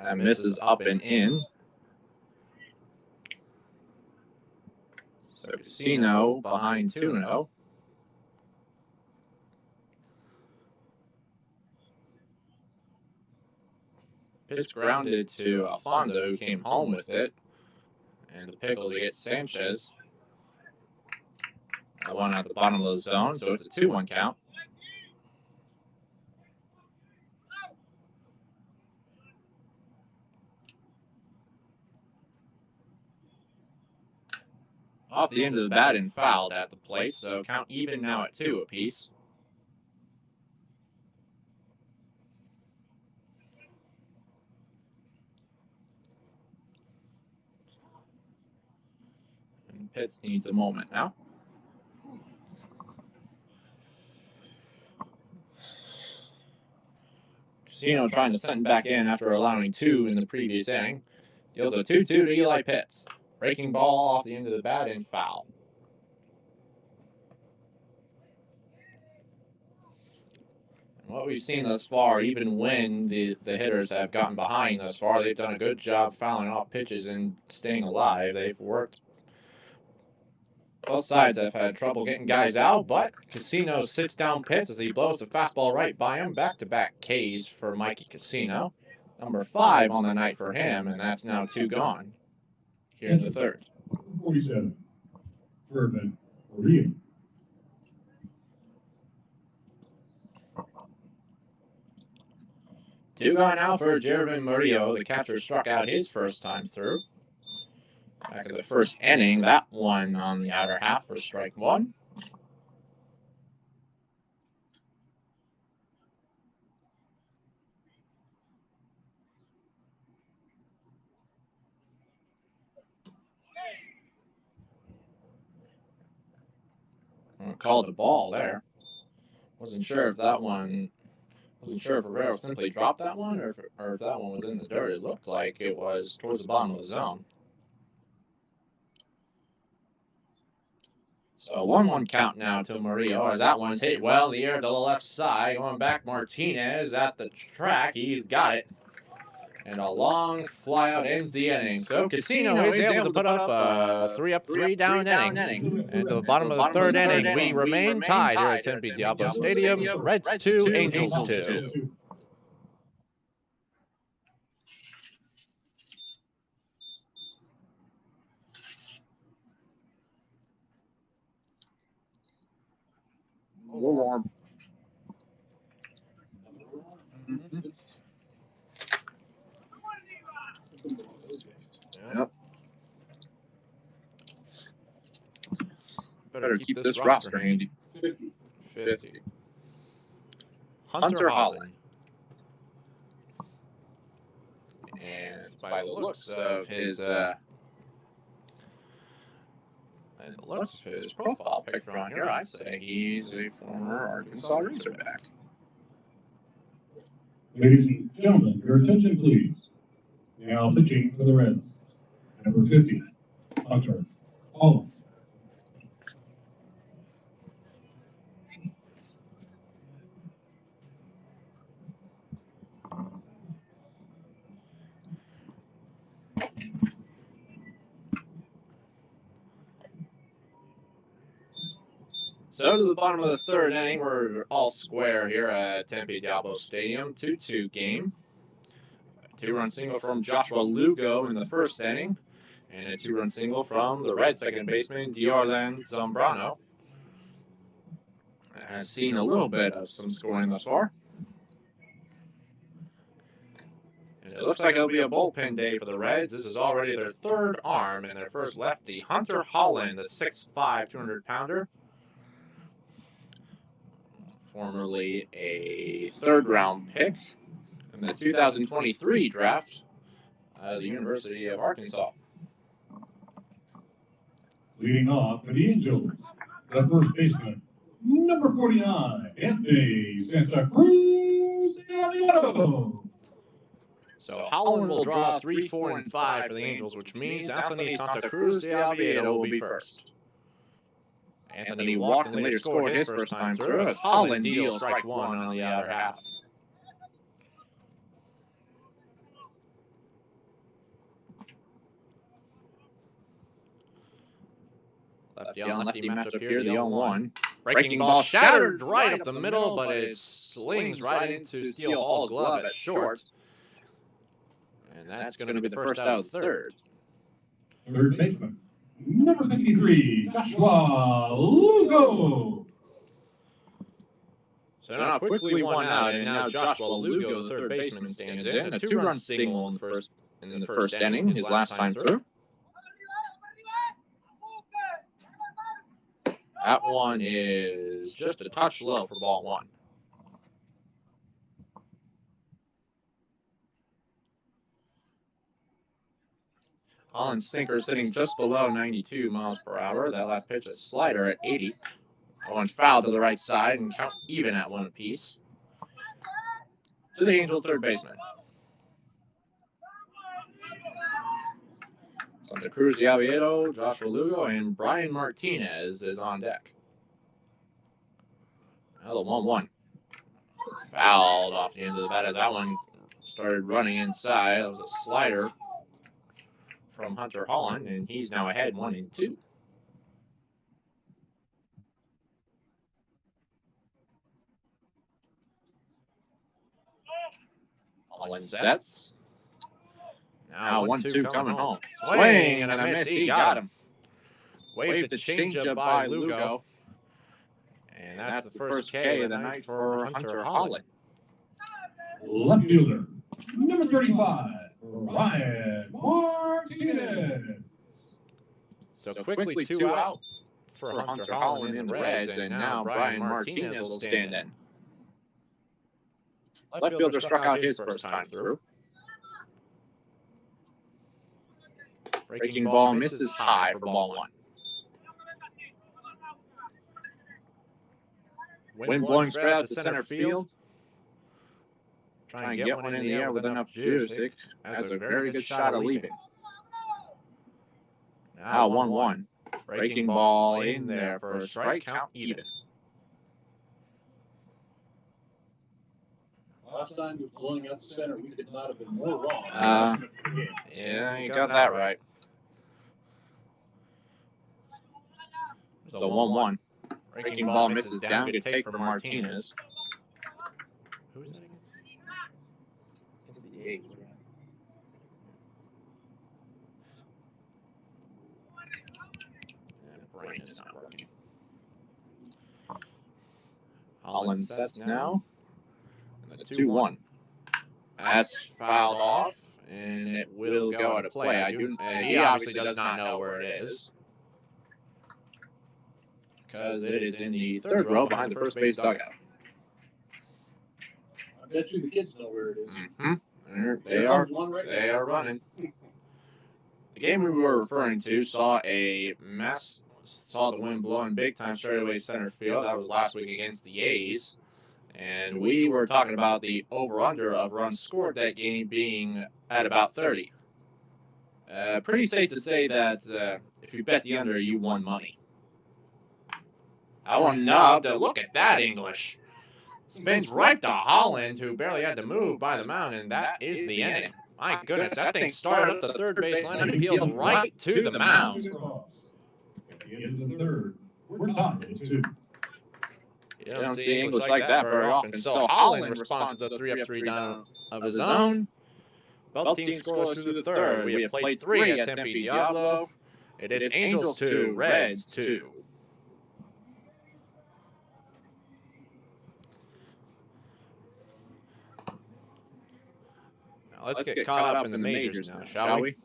That misses up and in. So Casino behind 2-0. Pitts grounded to Alfonso, who came home with it. And the pickle to get Sanchez. That one at the bottom of the zone, so it's a 2-1 count. Off the end of the bat and fouled at the plate, so count even now at 2 apiece. Pitts needs a moment now. Casino trying to send back in after allowing 2 in the previous inning. Deals a 2-2 to Eli Pitts. Breaking ball off the end of the bat and foul. And what we've seen thus far, even when the hitters have gotten behind thus far, they've done a good job fouling off pitches and staying alive. They've worked. Both sides have had trouble getting guys out, but Casino sits down Pitts as he blows the fastball right by him. Back-to-back Ks for Mikey Casino. Number 5 on the night for him, and that's now 2 gone here in the third. 47. Urban Rio. Two gone now for Jervin Murillo. The catcher struck out his first time through. Back in the first inning, that one on the outer half for strike 1. Called a ball there. Wasn't sure if Rivero simply dropped that one or if that one was in the dirt. It looked like it was towards the bottom of the zone. So 1-1 count now to Murillo as that one's hit well in the air to the left side. Going back, Martinez at the track. He's got it. And a long flyout ends the inning. So Casino is able to put up a 3-up, 3-down inning. And to the bottom of the third inning, we remain tied here at Tempe Diablo Stadium. Reds 2, Angels 2. A little warm. Yep. Better keep this roster handy. 50. Hunter Holland. And by the looks of his profile picture on here, I'd say he's a former Arkansas Razorback. Ladies and gentlemen, your attention please. Now pitching for the Reds. Number 50, Hunter Holland. So to the bottom of the third inning, we're all square here at Tempe Diablo Stadium. 2-2 game. A 2-run single from Joshua Lugo in the first inning. And a 2-run single from the Red second baseman, Diorlan Zambrano. That has seen a little bit of some scoring thus far. And it looks like it'll be a bullpen day for the Reds. This is already their third arm and their first lefty. Hunter Holland, the 6'5", 200-pounder. Formerly a third-round pick in the 2023 draft out of the University of Arkansas. Leading off for the Angels, the first baseman, number 49, Anthony Santa Cruz Diablo. So Holland will draw 3, 4, and 5 for the Angels, which means Anthony Santa Cruz Diablo will be first. Anthony walked and later scored his first time through as Holland deals strike 1 on the outer half. Lefty on lefty matchup here, the 0-1. Breaking ball shattered right up the middle, but it slings right into Steele Hall's glove at short. And that's going to be the first out of the third. Third baseman, number 53, Joshua Lugo. So now quickly 1 out, and now Joshua Lugo, the third baseman, stands in. A 2-run single in the first inning, his last time through. That one is just a touch low for ball 1. Holland's sinker sitting just below 92 miles per hour. That last pitch, a slider at 80. One foul to the right side and count even at one apiece. To the Angel third baseman. Santa Cruz Diablo, Joshua Lugo, and Brian Martinez is on deck. Now the 1-1. Fouled off the end of the bat as that one started running inside. That was a slider from Hunter Holland, and he's now ahead 1-2. Holland sets. Now 1-2 coming home. Swing and a miss. He got him. Waved the changeup by Lugo. And that's the first K of the night for Hunter Holland. Left fielder, number 35, Brian Martinez. So quickly 2 out for Hunter Holland in the Reds, and now Brian Martinez will stand in. Left fielder struck out his first time through. Breaking ball misses high for ball 1. Wind blowing straight out to center field. Try and get one in the air with enough juice. It has a very good shot of leaping. Now 1-1. Breaking ball in there for a strike, count even. Last time he was blowing out the center, we could not have been more wrong. Yeah, you got that right. So 1-1. Breaking ball misses down. Good take from Martinez. Who is that against? Against the A's. And brain is not working. Holland sets now. And the 2-1. That's fouled off, and it will go out of play. He obviously does not know where it is, because it is in the third row behind the first base dugout. I bet you the kids know where it is. Mm-hmm. They are running. The game we were referring to saw the wind blowing big time straight away center field. That was last week against the A's. And we were talking about the over-under of runs scored that game being at about 30. Pretty safe to say that if you bet the under, you won money. I want Nub to look at that English. Spins right to Holland, who barely had to move by the mound, and that is the inning. My goodness, that thing started up the third base line and peeled right to the mound. At the end of the third, we're tied at 2. You don't see English like that very often. So Holland responds to the 3-up-3 down of his own. Both teams scoreless through the third. We have played 3 at Tempe Diablo. It is Angels 2, Reds 2. Now let's get caught up in the majors now, shall we?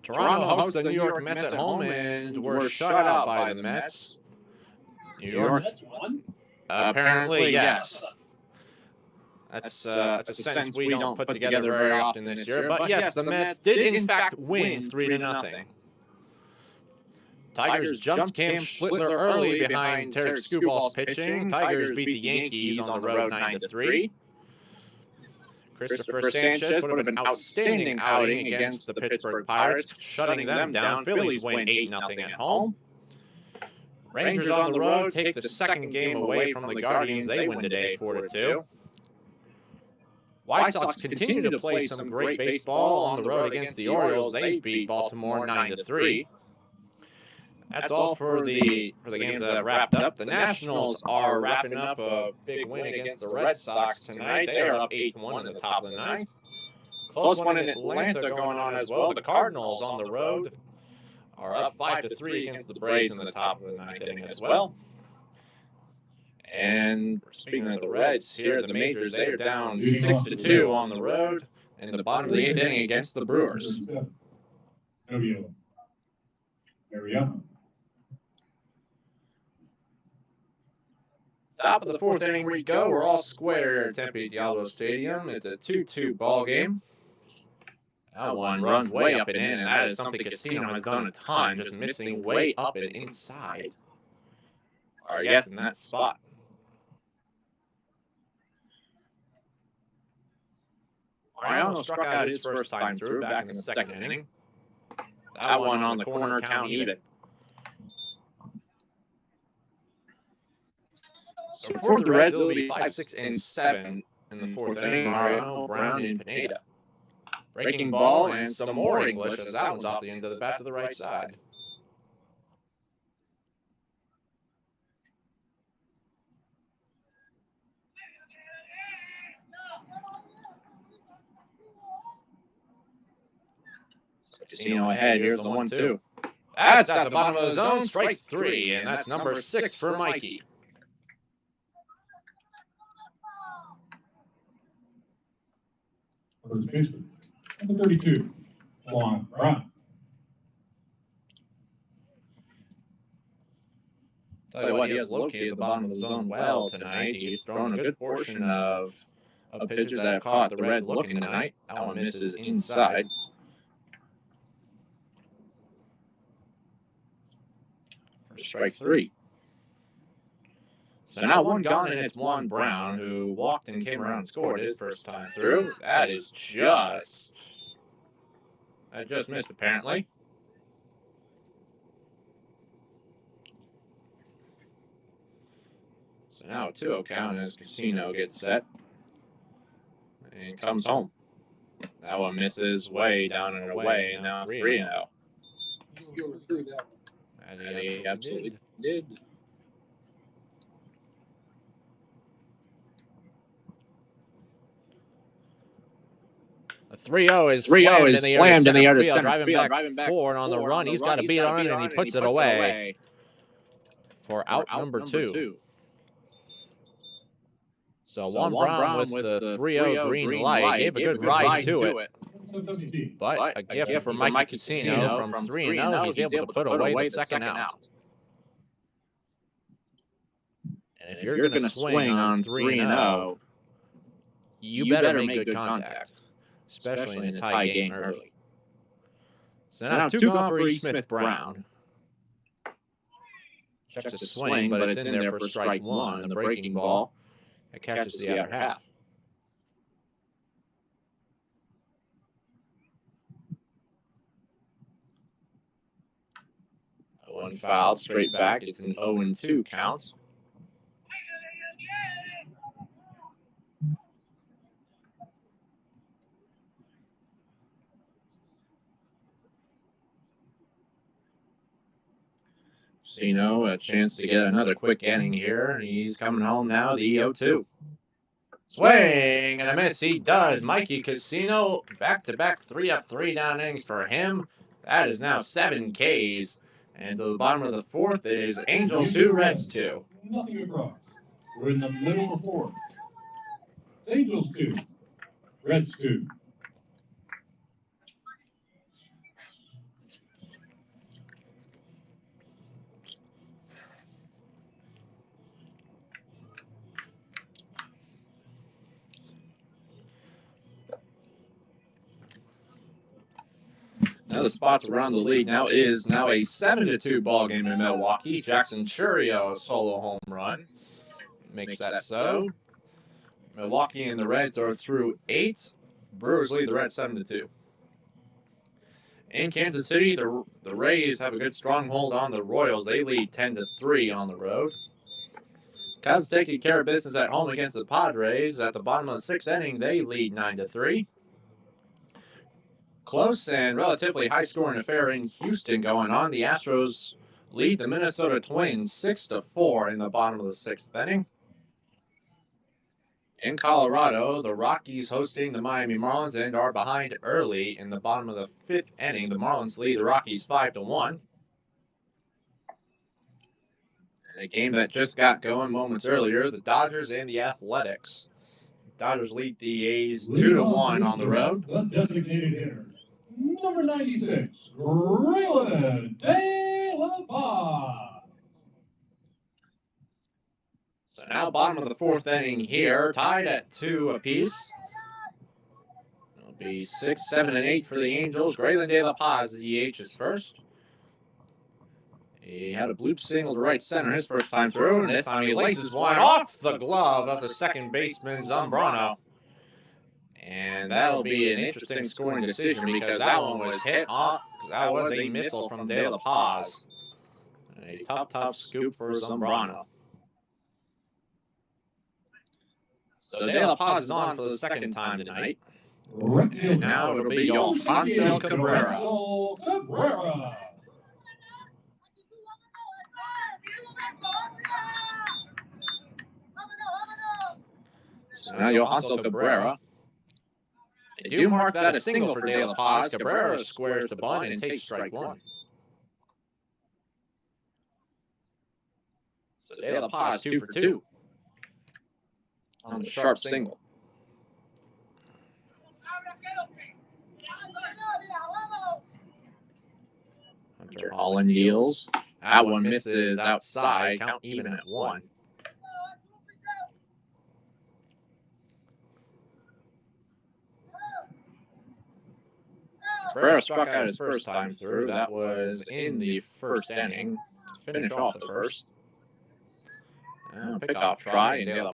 Toronto hosts the New York Mets at home and were shut out by the Mets. New York won? Apparently, yes. That's a sentence we don't put together very often this year. But yes, the Mets did in fact win 3-0. Tigers jumped Cam Schlittler early behind Tarek Skuball's pitching. Tigers beat the Yankees on the road 9-3. Christopher Sanchez put up an outstanding outing against the Pittsburgh Pirates, shutting them down. Phillies win 8-0 at home. Rangers on the road take the second game away from the Guardians. They win today 4-2. White Sox continue to play some great baseball on the road against the Orioles. They beat Baltimore 9-3. That's all for the games that have wrapped up. The Nationals are wrapping up a big win against the Red Sox tonight. They are up 8-1 in the top of the ninth. Close one in Atlanta going on as well. The Cardinals on the road are up 5-3 against the Braves in the top of the ninth inning as well. And speaking of the Reds here, the majors, they are down 6-2 on the road in the bottom of the eighth inning against the Brewers. Top of the fourth inning we go. We're all square at Tempe Diablo Stadium. It's a 2-2 ball game. That one runs way up and in, and that is something Casino has done a ton, just missing way up and inside. Or yes, in that spot. Mariano struck out his first time through back in the second inning. That one on the corner, count even. So for the Reds, it'll be 5, 6, and 7 in the fourth inning. Mariano, Brown, and Pineda. Breaking ball and some more English as that one's off the end of the bat to the right side. Casino ahead. Here's the 1-2. That's at the bottom of the zone. Strike 3, and that's number 6 for Mikey. First baseman, number 32, Juan Brown. Tell you what, he has located the bottom of the zone well tonight. He's thrown a good portion of pitches that have caught the Reds looking tonight. That one misses inside. For strike 3. So now one gone, and it's Juan Brown, who walked and came around and scored his first time through. That is just... That just missed, apparently. So now a 2-0 count as Casino gets set and comes home. That one misses way down and away, and now 3-0. You overthrew that one. And he absolutely did. A 3-0 is slammed in the air to center field, driving back 4 on the run. He's got a beat on it, and he puts it away for out number 2. So Juan Brown with the 3-0 green light gave a good ride to it. But a gift for Mikey Casino from 3-0. He's able to put away the second out. And if you're going to swing on 3-0, you better make good contact, especially in a tie game early. So now 2 gone for E. Smith Brown. Checks a swing, but it's in there for strike 1. The breaking ball. It catches the other half. One fouled straight back. It's an 0-2 count. Casino a chance to get another quick inning here. He's coming home now, the 0-2. Swing and a miss. He does. Mikey Casino, back-to-back 3-up, 3-down innings for him. That is now 7 Ks. And to the bottom of the 4th is Angels 2, Reds 2. Nothing across. We're in the middle of the 4th. Angels 2, Reds 2. Now the spots around the league now is a 7-2 ball game in Milwaukee. Jackson Churio solo home run makes that so. Milwaukee and the Reds are through 8. Brewers lead the Reds 7-2. In Kansas City, the Rays have a good stronghold on the Royals. They lead 10-3 on the road. Cubs taking care of business at home against the Padres. At the bottom of the 6th inning, they lead 9-3. Close and relatively high-scoring affair in Houston going on. The Astros lead the Minnesota Twins 6-4 in the bottom of the 6th inning. In Colorado, the Rockies hosting the Miami Marlins and are behind early in the bottom of the 5th inning. The Marlins lead the Rockies 5-1. In a game that just got going moments earlier, the Dodgers and the Athletics. Dodgers lead the A's 2-1 on the road. The designated hitter, number 96, Raylan De La Paz. So now bottom of the 4th inning here, tied at 2 apiece. It'll be 6, 7, and 8 for the Angels. Graylin De La Paz, the DH, is first. He had a bloop single to right center his first time through, and this time he laces one off the glove of the second baseman, Zambrano. And that'll be an interesting scoring decision because that one was hit off. That was a missile from De La Paz. A tough scoop for Zambrano. So De La Paz is on for the second time tonight. And now it'll be Johansel Cabrera. So now Johansel Cabrera. They do mark that a single for De La Paz. Cabrera squares the bunt and takes strike one. So De La Paz 2 for 2 on the sharp single. Hunter Holland deals. That one misses outside. Count even at 1. Cabrera struck out his first time through. That was in the first inning. Finish off the first. Pickoff try, and De La